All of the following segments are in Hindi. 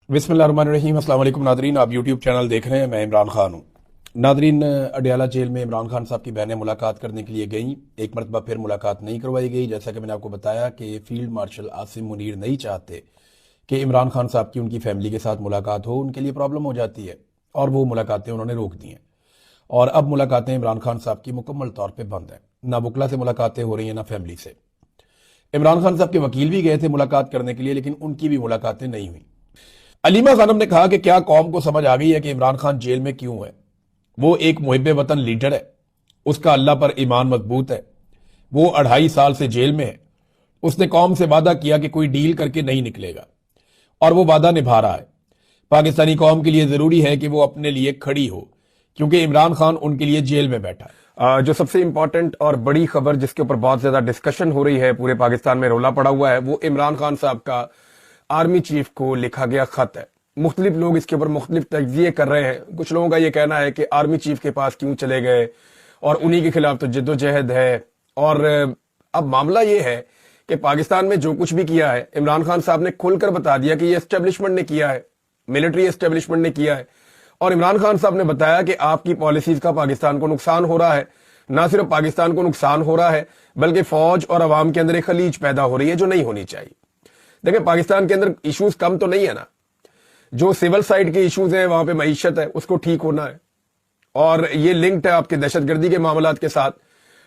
बिस्मिल्लाहिर्रहमानिर्रहीम। अस्सलाम वालेकुम नादरीन, आप यूट्यूब चैनल देख रहे हैं। मैं इमरान खान हूँ। नादरीन, अडयाला जेल में इमरान खान साहब की बहनें मुलाकात करने के लिए गईं। एक मरतबा फिर मुलाकात नहीं करवाई गई। जैसा कि मैंने आपको बताया कि फील्ड मार्शल आसिम मुनीर नहीं चाहते कि इमरान खान साहब की उनकी फैमिली के साथ मुलाकात हो, उनके लिए प्रॉब्लम हो जाती है, और वो मुलाकातें उन्होंने रोक दी हैं। और अब मुलाकातें इमरान खान साहब की मुकम्मल तौर पर बंद हैं। ना वकला से मुलाकातें हो रही हैं, ना फैमिली से। इमरान खान साहब के वकील भी गए थे मुलाकात करने के लिए, लेकिन उनकी भी मुलाकातें नहीं हुई। अलीमा खानम ने कहा कि क्या कौम को समझ आ गई है कि इमरान खान जेल में क्यों है। वो एक मुहिब वतन लीडर है, उसका अल्लाह पर ईमान मजबूत है। वो 2.5 साल से जेल में है। उसने कौम से वादा किया कि कोई डील करके नहीं निकलेगा, और वो वादा निभा रहा है। पाकिस्तानी कौम के लिए जरूरी है कि वो अपने लिए खड़ी हो, क्योंकि इमरान खान उनके लिए जेल में बैठा है। जो सबसे इंपॉर्टेंट और बड़ी खबर जिसके ऊपर बहुत ज्यादा डिस्कशन हो रही है, पूरे पाकिस्तान में रोला पड़ा हुआ है, वो इमरान खान साहब का आर्मी चीफ को लिखा गया खत है। मुख्तलिफ लोग इसके ऊपर मुख्तलिफ तज्जिए कर रहे हैं। कुछ लोगों का यह कहना है कि आर्मी चीफ के पास क्यों चले गए, और उन्हीं के खिलाफ तो जिद्दोजहद है। और अब मामला यह है कि पाकिस्तान में जो कुछ भी किया है, इमरान खान साहब ने खुलकर बता दिया कि यह एस्टेब्लिशमेंट ने किया है, मिलिट्री एस्टेब्लिशमेंट ने किया है। और इमरान खान साहब ने बताया कि आपकी पॉलिसीज का पाकिस्तान को नुकसान हो रहा है। ना सिर्फ पाकिस्तान को नुकसान हो रहा है, बल्कि फौज और अवाम के अंदर एक खलीज पैदा हो रही है जो नहीं होनी चाहिए। देखिए, पाकिस्तान के अंदर इश्यूज कम तो नहीं है ना। जो सिविल साइड के इश्यूज हैं, वहां पे मईशत है, उसको ठीक होना है, और ये लिंक्ड है आपके दहशतगर्दी के मामलात के साथ।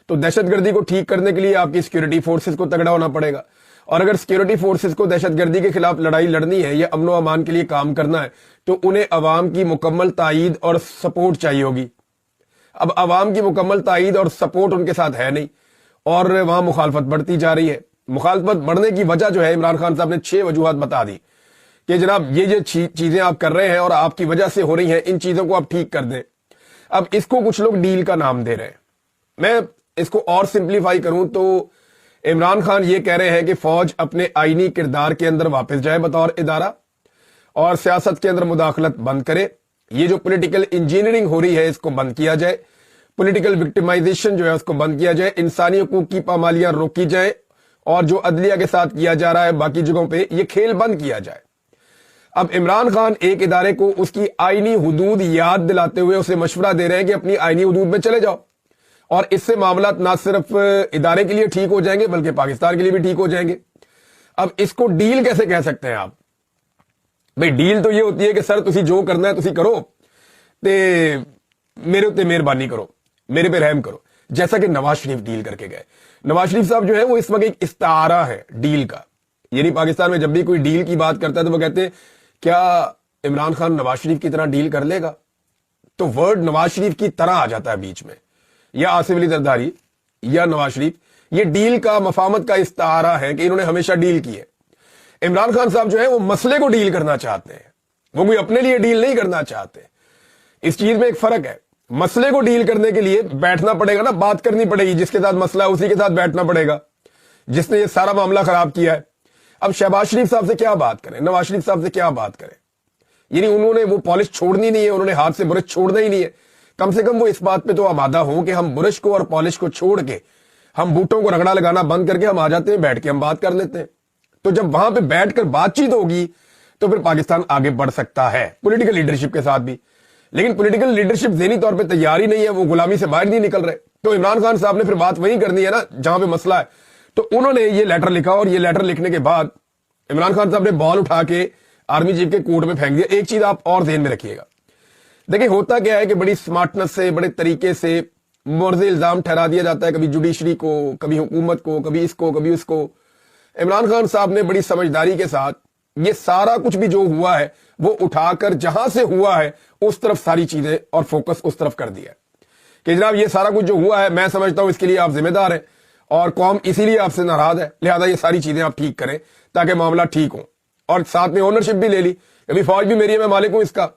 तो दहशतगर्दी को ठीक करने के लिए आपकी सिक्योरिटी फोर्सेस को तगड़ा होना पड़ेगा। और अगर सिक्योरिटी फोर्सेस को दहशतगर्दी के खिलाफ लड़ाई लड़नी है या अमन व अमान के लिए काम करना है, तो उन्हें अवाम की मुकम्मल तायीद और सपोर्ट चाहिए होगी। अब अवाम की मुकम्मल तायीद और सपोर्ट उनके साथ है नहीं, और वहां मुखालफत बढ़ती जा रही है। मुखालफत बढ़ने की वजह जो है, इमरान खान साहब ने 6 वजूहात बता दी कि जनाब ये जो चीजें आप कर रहे हैं और आपकी वजह से हो रही हैं, इन चीजों को आप ठीक कर दें। अब इसको कुछ लोग डील का नाम दे रहे हैं। मैं इसको और सिंप्लीफाई करूं तो इमरान खान ये कह रहे हैं कि फौज अपने आईनी किरदार के अंदर वापस जाए बतौर इदारा, और सियासत के अंदर मुदाखलत बंद करे। ये जो पॉलिटिकल इंजीनियरिंग हो रही है, इसको बंद किया जाए। पॉलिटिकल विक्टिमाइजेशन जो है उसको बंद किया जाए। इंसानी हकूक की पामालियां रोकी जाए, और जो अदलिया के साथ किया जा रहा है बाकी जगहों पे, ये खेल बंद किया जाए। अब इमरान खान एक इदारे को उसकी आईनी हुदूद याद दिलाते हुए उसे मशवरा दे रहे हैं कि अपनी आईनी हुदूद में चले जाओ, और इससे मामला ना सिर्फ इदारे के लिए ठीक हो जाएंगे बल्कि पाकिस्तान के लिए भी ठीक हो जाएंगे। अब इसको डील कैसे कह सकते हैं आप? भाई, डील तो ये होती है कि सर तुसी जो करना है तुसी करो, ते मेरे उत्ते मेहरबानी करो, मेरे पे रहम करो। जैसा कि नवाज शरीफ डील करके गए। नवाज शरीफ साहब जो है वो इस वक्त एक इस्तारा है डील का। यानी पाकिस्तान में जब भी कोई डील की बात करता है तो वो कहते हैं क्या इमरान खान नवाज शरीफ की तरह डील कर लेगा? तो वर्ड नवाज शरीफ की तरह आ जाता है बीच में, या आसिफ अली जरदारी या नवाज शरीफ। ये डील का मफामत का इस्तारा है कि इन्होंने हमेशा डील की है। इमरान खान साहब जो है वो मसले को डील करना चाहते हैं, वो कोई अपने लिए डील नहीं करना चाहते। इस चीज में एक फर्क है। मसले को डील करने के लिए बैठना पड़ेगा ना, बात करनी पड़ेगी। जिसके साथ मसला है उसी के साथ बैठना पड़ेगा, जिसने ये सारा मामला खराब किया है। अब शहबाज शरीफ साहब से क्या बात करें, नवाज शरीफ साहब से क्या बात करें? यानी उन्होंने वो पॉलिश छोड़नी नहीं है, उन्होंने हाथ से बुरश छोड़ना ही नहीं है। कम से कम वो इस बात पे तो आमादा हो कि हम बुरश को और पॉलिश को छोड़ के, हम बूटों को रगड़ा लगाना बंद करके हम आ जाते हैं, बैठ के हम बात कर लेते हैं। तो जब वहां पे बैठकर बातचीत होगी तो फिर पाकिस्तान आगे बढ़ सकता है, पॉलिटिकल लीडरशिप के साथ भी। लेकिन पॉलिटिकल लीडरशिप ज़हनी तौर पे तैयार ही नहीं है, वो गुलामी से बाहर नहीं निकल रहे। तो इमरान खान साहब ने फिर बात वहीं करनी है ना जहां पे मसला है। तो उन्होंने ये लेटर लिखा, और ये लेटर लिखने के बाद इमरान खान साहब ने बॉल उठा के आर्मी चीफ के कोर्ट में फेंक दिया। एक चीज आप और ध्यान में रखिएगा, देखिए होता क्या है कि बड़ी स्मार्टनेस से, बड़े तरीके से मुर्ज़े इल्जाम ठहरा दिया जाता है, कभी जुडिशरी को, कभी हुकूमत को, कभी इसको, कभी उसको। इमरान खान साहब ने बड़ी समझदारी के साथ ये सारा कुछ भी जो हुआ है वो उठाकर जहां से हुआ है उस तरफ सारी चीजें और फोकस उस तरफ कर दिया कि जनाब ये सारा कुछ जो हुआ है, मैं समझता हूं इसके लिए आप जिम्मेदार हैं, और कौम इसीलिए आपसे नाराज है, लिहाजा ये सारी चीजें आप ठीक करें ताकि मामला ठीक हो। और साथ में ओनरशिप भी ले ली, अभी फौज भी मेरी है, मैं मालिक हूं इसका,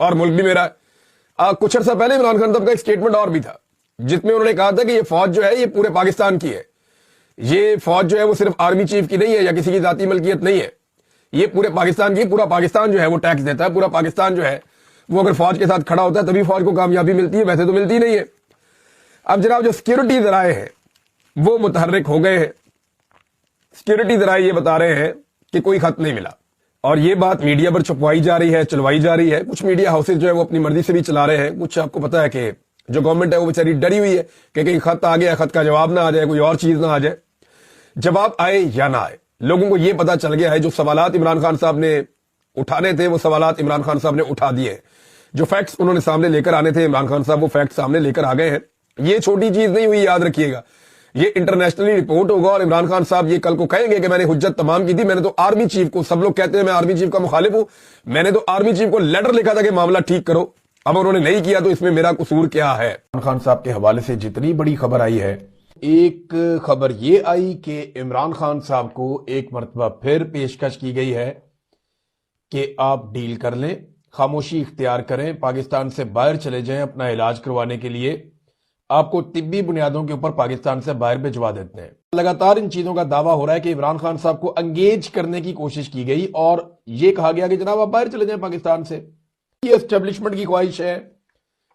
और मुल्क भी मेरा है। कुछ अर्सा पहले इमरान खान साहब का एक स्टेटमेंट और भी था जिसमें उन्होंने कहा था कि ये फौज जो है ये पूरे पाकिस्तान की है। ये फौज जो है वो सिर्फ आर्मी चीफ की नहीं है या किसी की जाती मलकियत नहीं है, ये पूरे पाकिस्तान की। पूरा पाकिस्तान जो है वो टैक्स देता है, पूरा पाकिस्तान जो है वो अगर फौज के साथ खड़ा होता है तभी फौज को कामयाबी मिलती है, वैसे तो मिलती नहीं है। अब जनाब जो सिक्योरिटी जराए हैं वो मुतहर्रिक हो गए हैं। सिक्योरिटी जराए ये बता रहे हैं कि कोई खत नहीं मिला। और ये बात मीडिया पर छुपवाई जा रही है, चलवाई जा रही है। कुछ मीडिया हाउसेज जो है वो अपनी मर्जी से भी चला रहे हैं। कुछ आपको पता है कि जो गवर्नमेंट है वो बेचारी डरी हुई है कि कहीं खत आ गया, खत का जवाब ना आ जाए, कोई और चीज ना आ जाए। जवाब आए या ना आए, लोगों को यह पता चल गया है जो सवालात इमरान खान साहब ने उठाने थे वो सवालात इमरान खान साहब ने उठा दिए। जो फैक्ट्स उन्होंने सामने लेकर आने थे इमरान खान साहब वो फैक्ट सामने लेकर आ गए हैं। ये छोटी चीज नहीं हुई, याद रखिएगा। ये इंटरनेशनली रिपोर्ट होगा और इमरान खान साहब ये कल को कहेंगे कि मैंने हुज्जत तमाम की थी। मैंने तो आर्मी चीफ को, सब लोग कहते हैं मैं आर्मी चीफ का मुखालिफ हूं, मैंने तो आर्मी चीफ को लेटर लिखा था कि मामला ठीक करो। अब उन्होंने नहीं किया तो इसमें मेरा कसूर क्या है? इमरान खान साहब के हवाले से जितनी बड़ी खबर आई है, एक खबर ये आई कि इमरान खान साहब को एक मरतबा फिर पेशकश की गई है कि आप डील कर लें, खामोशी इख्तियार करें, पाकिस्तान से बाहर चले जाएं अपना इलाज करवाने के लिए, आपको तिब्बी बुनियादों के ऊपर पाकिस्तान से बाहर भिजवा देते हैं। लगातार इन चीजों का दावा हो रहा है कि इमरान खान साहब को एंगेज करने की कोशिश की गई और यह कहा गया कि जनाब आप बाहर चले जाएं पाकिस्तान से। ये एस्टेब्लिशमेंट की ख्वाहिश है,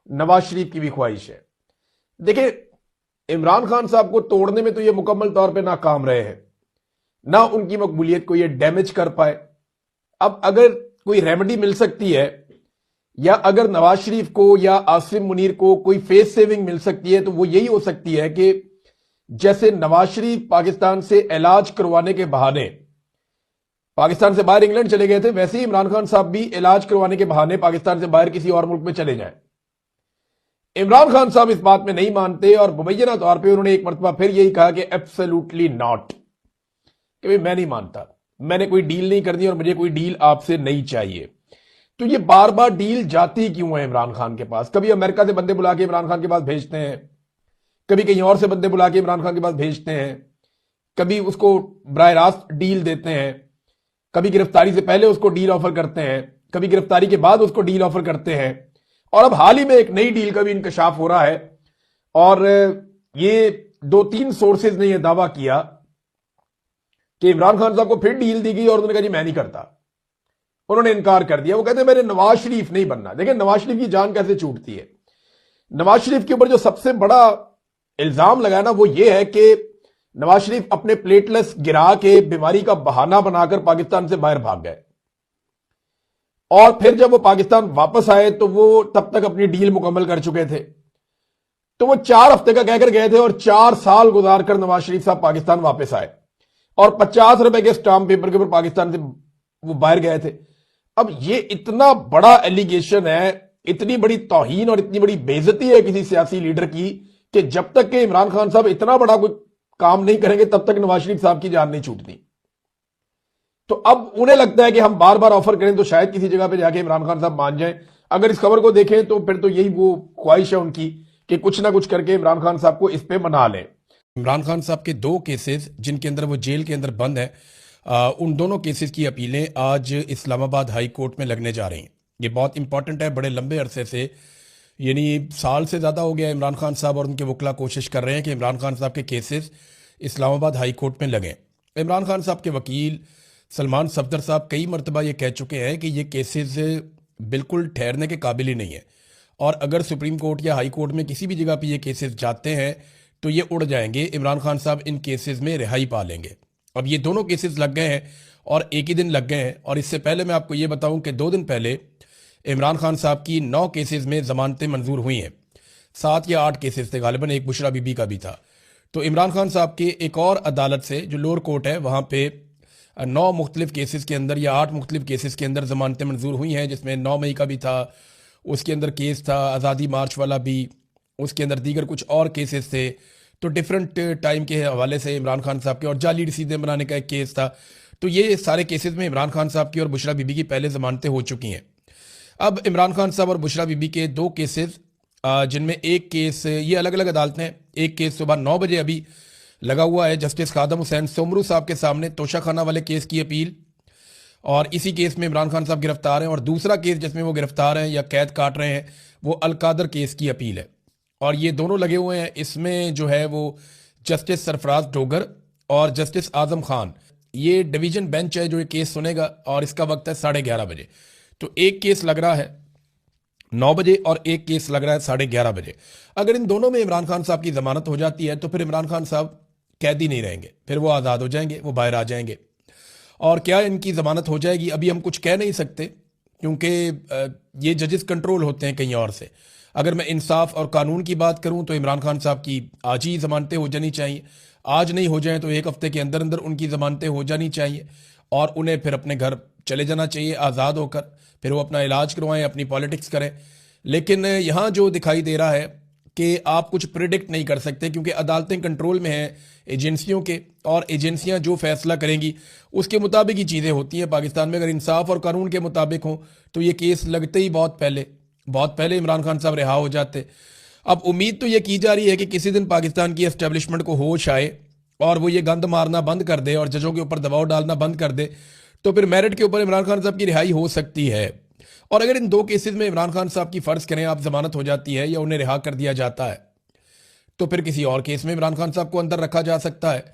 नवाज शरीफ की भी ख्वाहिश है। देखिए, इमरान खान साहब को तोड़ने में तो ये मुकम्मल तौर पे नाकाम रहे हैं, ना उनकी मकबूलियत को ये डैमेज कर पाए। अब अगर कोई रेमेडी मिल सकती है या अगर नवाज शरीफ को या आसिम मुनीर को कोई फेस सेविंग मिल सकती है तो वो यही हो सकती है कि जैसे नवाज शरीफ पाकिस्तान से इलाज करवाने के बहाने पाकिस्तान से बाहर इंग्लैंड चले गए थे, वैसे ही इमरान खान साहब भी इलाज करवाने के बहाने पाकिस्तान से बाहर किसी और मुल्क में चले जाएं। इमरान खान साहब इस बात में नहीं मानते और मुबैना तौर पे उन्होंने एक मरतबा फिर यही कहा कि एब्सोल्युटली नॉट, कि भाई मैं नहीं मानता, मैंने कोई डील नहीं करनी और मुझे कोई डील आपसे नहीं चाहिए। तो ये बार बार डील जाती क्यों है इमरान खान के पास? कभी अमेरिका से बंदे बुला के इमरान खान के पास भेजते हैं, कभी कहीं और से बंदे बुला के इमरान खान के पास भेजते हैं, कभी उसको बराह रास्त डील देते हैं, कभी गिरफ्तारी से पहले उसको डील ऑफर करते हैं, कभी गिरफ्तारी के बाद उसको डील ऑफर करते हैं। और अब हाल ही में एक नई डील का भी इंकशाफ हो रहा है और ये 2-3 सोर्सेज ने यह दावा किया कि इमरान खान साहब को फिर डील दी गई और उन्होंने कहा जी मैं नहीं करता, उन्होंने इनकार कर दिया। वो कहते हैं मैंने नवाज शरीफ नहीं बनना। देखिए, नवाज शरीफ की जान कैसे छूटती है। नवाज शरीफ के ऊपर जो सबसे बड़ा इल्जाम लगा ना वो ये है कि नवाज शरीफ अपने प्लेटलेट्स गिरा के बीमारी का बहाना बनाकर पाकिस्तान से बाहर भाग गए और फिर जब वो पाकिस्तान वापस आए तो वो तब तक अपनी डील मुकम्मल कर चुके थे। तो वो 4 हफ्ते का कहकर गए थे और 4 साल गुजार कर नवाज शरीफ साहब पाकिस्तान वापस आए और 50 रुपए के स्टाम्प पेपर के ऊपर पाकिस्तान से वो बाहर गए थे। अब ये इतना बड़ा एलिगेशन है, इतनी बड़ी तौहीन और इतनी बड़ी बेइज्जती है किसी सियासी लीडर की कि जब तक के इमरान खान साहब इतना बड़ा कोई काम नहीं करेंगे तब तक नवाज शरीफ साहब की जान नहीं छूटती। तो अब उन्हें लगता है कि हम बार बार ऑफर करें तो शायद किसी जगह पे जाके इमरान खान साहब मान जाएं। अगर इस खबर को देखें तो फिर तो यही वो ख्वाहिश है उनकी कि कुछ ना कुछ करके इमरान खान साहब को इस पे मना लें। इमरान खान साहब के 2 केसेस जिनके अंदर वो जेल के अंदर बंद है, उन दोनों केसेस की अपीलें आज इस्लामाबाद हाई कोर्ट में लगने जा रही हैं। ये बहुत इंपॉर्टेंट है। बड़े लंबे अरसे से, यानी साल से ज़्यादा हो गया, इमरान खान साहब और उनके वकला कोशिश कर रहे हैं कि इमरान खान साहब के केसेस इस्लामाबाद हाई कोर्ट में लगें। इमरान खान साहब के वकील सलमान सफदर साहब कई मरतबा ये कह चुके हैं कि ये केसेस बिल्कुल ठहरने के काबिल ही नहीं है और अगर सुप्रीम कोर्ट या हाई कोर्ट में किसी भी जगह पे ये केसेस जाते हैं तो ये उड़ जाएंगे। इमरान खान साहब इन केसेस में रिहाई पा लेंगे। अब ये दोनों केसेस लग गए हैं और एक ही दिन लग गए हैं। और इससे पहले मैं आपको ये बताऊं कि 2 दिन पहले इमरान खान साहब की 9 केसेस में ज़मानतें मंजूर हुई हैं। 7 या 8 केसेस थे गालिबन, एक बुशरा बीबी का भी था। तो इमरान खान साहब के एक और अदालत से जो लोअर कोर्ट है वहाँ पे 9 मुख्तलिफ केसेस के अंदर या 8 मुख्तलिफ केसेस के अंदर ज़मानतें मंजूर हुई हैं, जिसमें 9 मई का भी था, उसके अंदर केस था आज़ादी मार्च वाला भी, उसके अंदर दीगर कुछ और केसेस थे। तो डिफरेंट टाइम के हवाले से इमरान खान साहब के और जाली रसीदें बनाने का एक केस था। तो ये सारे केसेस में इमरान खान साहब की और बुशरा बीबी की पहले ज़मानतें हो चुकी हैं। अब इमरान खान साहब और बुशरा बीबी के 2 केसेस, जिनमें एक केस, ये अलग अलग अदालतें हैं, एक केस सुबह 9 बजे अभी लगा हुआ है जस्टिस खादम हुसैन सोमरू साहब के सामने, तोशा खाना वाले केस की अपील, और इसी केस में इमरान खान साहब गिरफ्तार हैं। और दूसरा केस जिसमें वो गिरफ्तार हैं या कैद काट रहे हैं वो अलकादर केस की अपील है। और ये दोनों लगे हुए हैं। इसमें जो है वो जस्टिस सरफराज डोगर और जस्टिस आजम खान, ये डिवीजन बेंच है जो ये केस सुनेगा और इसका वक्त है 11:30 बजे। तो एक केस लग रहा है 9 बजे और एक केस लग रहा है 11:30 बजे। अगर इन दोनों में इमरान खान साहब की जमानत हो जाती है तो फिर इमरान खान साहब कैदी नहीं रहेंगे, फिर वो आज़ाद हो जाएंगे, वो बाहर आ जाएंगे। और क्या इनकी जमानत हो जाएगी अभी हम कुछ कह नहीं सकते, क्योंकि ये जजेस कंट्रोल होते हैं कहीं और से। अगर मैं इंसाफ और कानून की बात करूं तो इमरान खान साहब की आज ही जमानतें हो जानी चाहिए, आज नहीं हो जाए तो एक हफ्ते के अंदर अंदर उनकी जमानतें हो जानी चाहिए और उन्हें फिर अपने घर चले जाना चाहिए आज़ाद होकर, फिर वो अपना इलाज करवाएं, अपनी पॉलिटिक्स करें। लेकिन यहाँ जो दिखाई दे रहा है कि आप कुछ प्रिडिक्ट नहीं कर सकते, क्योंकि अदालतें कंट्रोल में हैं एजेंसियों के, और एजेंसियां जो फैसला करेंगी उसके मुताबिक ही चीज़ें होती हैं पाकिस्तान में। अगर इंसाफ और कानून के मुताबिक हो तो ये केस लगते ही बहुत पहले इमरान खान साहब रिहा हो जाते। अब उम्मीद तो ये की जा रही है कि किसी दिन पाकिस्तान की एस्टेब्लिशमेंट को होश आए और वो ये गंद मारना बंद कर दे और जजों के ऊपर दबाव डालना बंद कर दे, तो फिर मेरिट के ऊपर इमरान खान साहब की रिहाई हो सकती है। और अगर इन 2 केसेस में इमरान खान साहब की फर्ज करें आप जमानत हो जाती है या उन्हें रिहा कर दिया जाता है, तो फिर किसी और केस में इमरान खान साहब को अंदर रखा जा सकता है।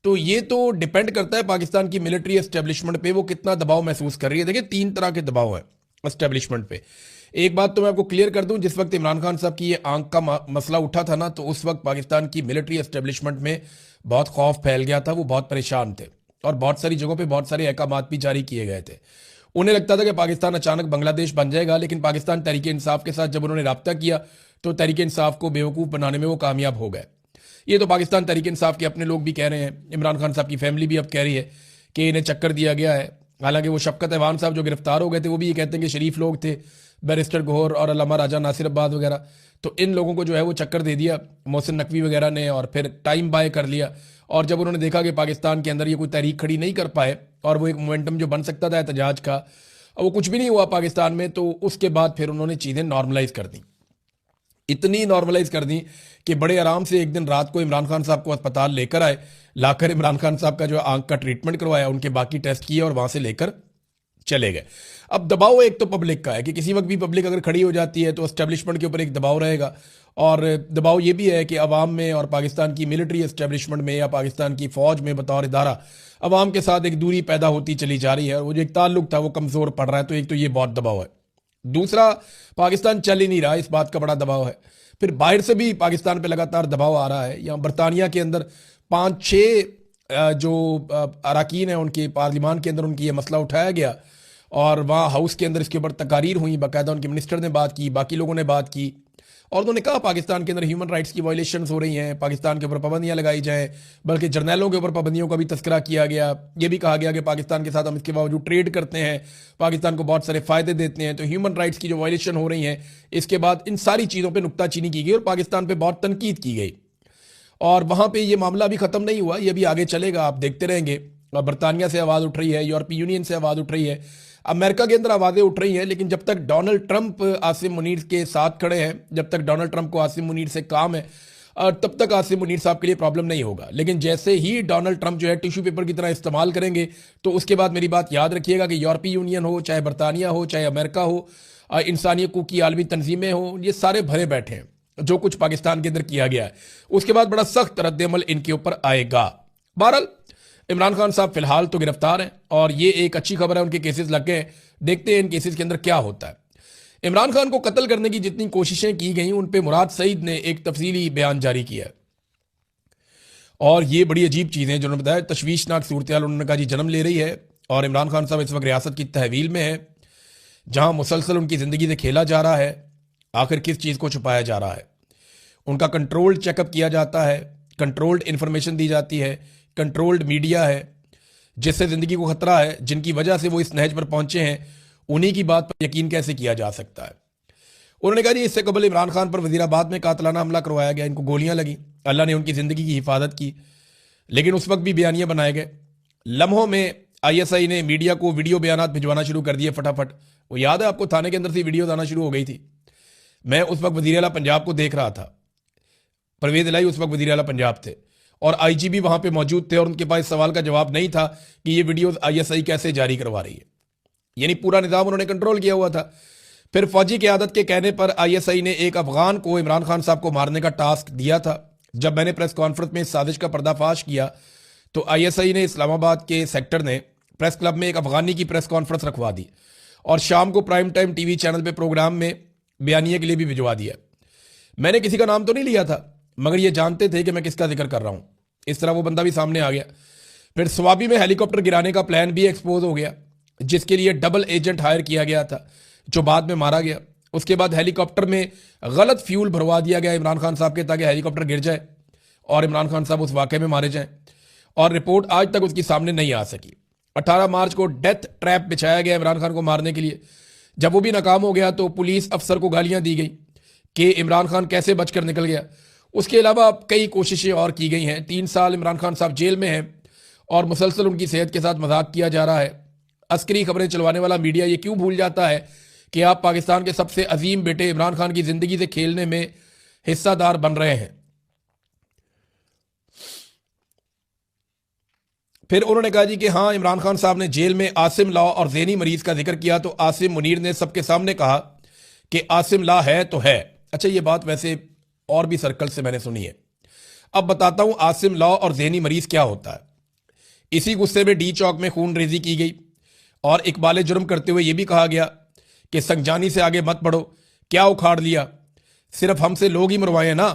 तो ये तो डिपेंड करता है पाकिस्तान की मिलिट्री एस्टेब्लिशमेंट पे, वो कितना दबाव महसूस कर रही है। देखिए 3 तरह के दबाव हैं एस्टेब्लिशमेंट पे। एक बात तो मैं आपको क्लियर कर दूं, जिस वक्त इमरान खान साहब की ये आंख का मसला उठा था ना, तो उस वक्त पाकिस्तान की मिलिट्री एस्टेब्लिशमेंट में बहुत खौफ फैल गया था, वो बहुत परेशान थे और बहुत सारी जगहों पे बहुत सारे अहकामात भी जारी किए गए थे। उन्हें लगता था कि पाकिस्तान अचानक बांग्लादेश बन जाएगा, लेकिन पाकिस्तान तहरीक इंसाफ के साथ जब उन्होंने रब्ता किया तो तहरीक इंसाफ को बेवकूफ़ बनाने में वो कामयाब हो गए। ये तो पाकिस्तान तहरीक इंसाफ के अपने लोग भी कह रहे हैं, इमरान खान साहब की फैमिली भी अब कह रही है कि इन्हें चक्कर दिया गया है। हालांकि वो शफकत अहवान साहब जो गिरफ्तार हो गए थे वो भी ये कहते हैं कि शरीफ लोग थे, बैरिस्टर गौहर और अल्लामा राजा नासिर अब्बाद वगैरह, तो इन लोगों को जो है वो चक्कर दे दिया मोहसिन नकवी वगैरह ने, और फिर टाइम बाय कर लिया। और जब उन्होंने देखा कि पाकिस्तान के अंदर ये कोई तहरीक खड़ी नहीं कर पाए और वो एक मोमेंटम जो बन सकता था एहतजाज का, वो कुछ भी नहीं हुआ पाकिस्तान में, तो उसके बाद फिर उन्होंने चीज़ें नॉर्मलाइज कर दी। इतनी नॉर्मलाइज कर दी कि बड़े आराम से एक दिन रात को इमरान खान साहब को अस्पताल लेकर आए, लाकर इमरान खान साहब का जो आंख का ट्रीटमेंट करवाया, उनके बाकी टेस्ट किए और वहां से लेकर चले गए। अब दबाव एक तो पब्लिक का है कि किसी वक्त भी पब्लिक अगर खड़ी हो जाती है तो एस्टेब्लिशमेंट के ऊपर एक दबाव रहेगा, और दबाव ये भी है कि अवाम में और पाकिस्तान की मिलिट्री एस्टेब्लिशमेंट में या पाकिस्तान की फौज में बतौर इदारा अवाम के साथ एक दूरी पैदा होती चली जा रही है और वो जो एक ताल्लुक था वो कमज़ोर पड़ रहा है। तो एक तो ये बहुत दबाव है। दूसरा, पाकिस्तान चल ही नहीं रहा, इस बात का बड़ा दबाव है। फिर बाहर से भी पाकिस्तान पे लगातार दबाव आ रहा है। यहाँ बरतानिया के अंदर 5-6 जो अरकान हैं उनके पार्लिमान के अंदर उनकी ये मसला उठाया गया और वहाँ हाउस के अंदर इसके ऊपर तकारीर हुई, बाकायदा उनके मिनिस्टर ने बात की, बाकी लोगों ने बात की और उन्होंने कहा पाकिस्तान के अंदर ह्यूमन राइट्स की वायलेशंस हो रही हैं, पाकिस्तान के ऊपर पाबंदियां लगाई जाएं, बल्कि जर्नैलों के ऊपर पाबंदियों का भी तस्करा किया गया। ये भी कहा गया कि पाकिस्तान के साथ हम इसके बावजूद ट्रेड करते हैं, पाकिस्तान को बहुत सारे फ़ायदे देते हैं, तो ह्यूमन राइट्स की जो वायलेशन हो रही हैं, इसके बाद इन सारी चीज़ों पर नुक्ताचीनी की गई और पाकिस्तान पर बहुत तनकीद की गई। और वहाँ पर यह मामला अभी ख़त्म नहीं हुआ, ये भी आगे चलेगा, आप देखते रहेंगे। बरतानिया से आवाज़ उठ रही है, यूरोपीय यूनियन से आवाज़ उठ रही है, अमेरिका के अंदर आवाज़ें उठ रही हैं, लेकिन जब तक डोनाल्ड ट्रंप आसिम मुनीर के साथ खड़े हैं, जब तक डोनाल्ड ट्रंप को आसिम मुनीर से काम है, तब तक आसिम मुनीर साहब के लिए प्रॉब्लम नहीं होगा। लेकिन जैसे ही डोनाल्ड ट्रंप जो है टिश्यू पेपर की तरह इस्तेमाल करेंगे, तो उसके बाद मेरी बात याद रखिएगा कि यूरोपीय यूनियन हो, चाहे बरतानिया हो, चाहे अमेरिका हो, इंसानी हकूक़ की आलमी तंजीमें हो, ये सारे भरे बैठे हैं जो कुछ पाकिस्तान के अंदर किया गया है, उसके बाद बड़ा सख्त रद्द-ए-अमल इनके ऊपर आएगा। बहरहाल इमरान खान साहब फिलहाल तो गिरफ्तार हैं और ये एक अच्छी खबर है, उनके केसेस लग गए। देखते हैं इन केसेस के अंदर क्या होता है। इमरान खान को कत्ल करने की जितनी कोशिशें की गई उन पे मुराद सईद ने एक तफसीली बयान जारी किया है और ये बड़ी अजीब चीज़ें जो उन्होंने बताया, तशवीशनाक सूरत हाल। उन्होंने कहा जी जन्म ले रही है और इमरान खान साहब इस वक्त रियासत की तहवील में है, जहाँ मुसलसल उनकी ज़िंदगी से खेला जा रहा है। आखिर किस चीज़ को छुपाया जा रहा है? उनका कंट्रोल्ड चेकअप किया जाता है, कंट्रोल्ड इंफॉर्मेशन दी जाती है, कंट्रोल्ड मीडिया है, जिससे ज़िंदगी को खतरा है, जिनकी वजह से वो इस नहज पर पहुंचे हैं, उन्हीं की बात पर यकीन कैसे किया जा सकता है? उन्होंने कहा जी इससे कबल इमरान खान पर वज़ीराबाद में कातलाना हमला करवाया गया, इनको गोलियां लगी, अल्लाह ने उनकी ज़िंदगी की हिफाजत की, लेकिन उस वक्त भी बयानियाँ बनाए गए। लम्हों में ISI ने मीडिया को वीडियो बयानात भिजवाना शुरू कर दिए फटाफट। वो याद है आपको, थाने के अंदर से वीडियोज आना शुरू हो गई थी। मैं उस वक्त वज़ीर आला पंजाब को देख रहा था, परवेज़ इलाही उस वक्त वज़ीर आला पंजाब थे और IG भी वहाँ पे मौजूद थे और उनके पास सवाल का जवाब नहीं था कि ये वीडियोस ISI कैसे जारी करवा रही है। यानी पूरा निज़ाम उन्होंने कंट्रोल किया हुआ था। फिर फौजी क़यादत के कहने पर ISI ने एक अफगान को इमरान खान साहब को मारने का टास्क दिया था। जब मैंने प्रेस कॉन्फ्रेंस में इस साजिश का पर्दाफाश किया तो ISI ने इस्लामाबाद के सेक्टर ने प्रेस क्लब में एक अफगानी की प्रेस कॉन्फ्रेंस रखवा दी और शाम को प्राइम टाइम TV चैनल पर प्रोग्राम में बयानिए के लिए भी भिजवा दिया। मैंने किसी का नाम तो नहीं लिया था, मगर ये जानते थे कि मैं किसका जिक्र कर रहा हूँ। इस तरह वो बंदा भी सामने आ गया। फिर स्वाबी में हेलीकॉप्टर गिराने का प्लान भी एक्सपोज हो गया, जिसके लिए डबल एजेंट हायर किया गया था, जो बाद में मारा गया। उसके बाद हेलीकॉप्टर में गलत फ्यूल भरवा दिया गया इमरान खान साहब के, ताकि हेलीकॉप्टर गिर जाए और इमरान खान साहब उस वाक़े में मारे जाएं, और रिपोर्ट आज तक उसकी सामने नहीं आ सकी। 18 मार्च को डेथ ट्रैप बिछाया गया इमरान खान को मारने के लिए। जब वो भी नाकाम हो गया तो पुलिस अफसर को गालियां दी गई कि इमरान खान कैसे बचकर निकल गया। उसके अलावा कई कोशिशें और की गई हैं। 3 साल इमरान खान साहब जेल में हैं और मुसलसल उनकी सेहत के साथ मजाक किया जा रहा है। अस्करी खबरें चलवाने वाला मीडिया ये क्यों भूल जाता है कि आप पाकिस्तान के सबसे अजीम बेटे इमरान खान की जिंदगी से खेलने में हिस्सादार बन रहे हैं। फिर उन्होंने कहा जी कि हाँ, इमरान खान साहब ने जेल में आसिम ला और ज़ैनी मरीज का जिक्र किया, तो आसिम मुनीर ने सबके सामने कहा कि आसिम ला है तो है। अच्छा, ये बात वैसे और भी सर्कल से मैंने सुनी है। अब बताता हूं आसिम ला और ज़ैनी मरीज क्या होता है। इसी गुस्से में डी चौक में खून रेजी की गई और इकबाल जुर्म करते हुए यह भी कहा गया कि संगजानी से आगे मत बढ़ो, क्या उखाड़ लिया, सिर्फ हमसे लोग ही मरवाए ना,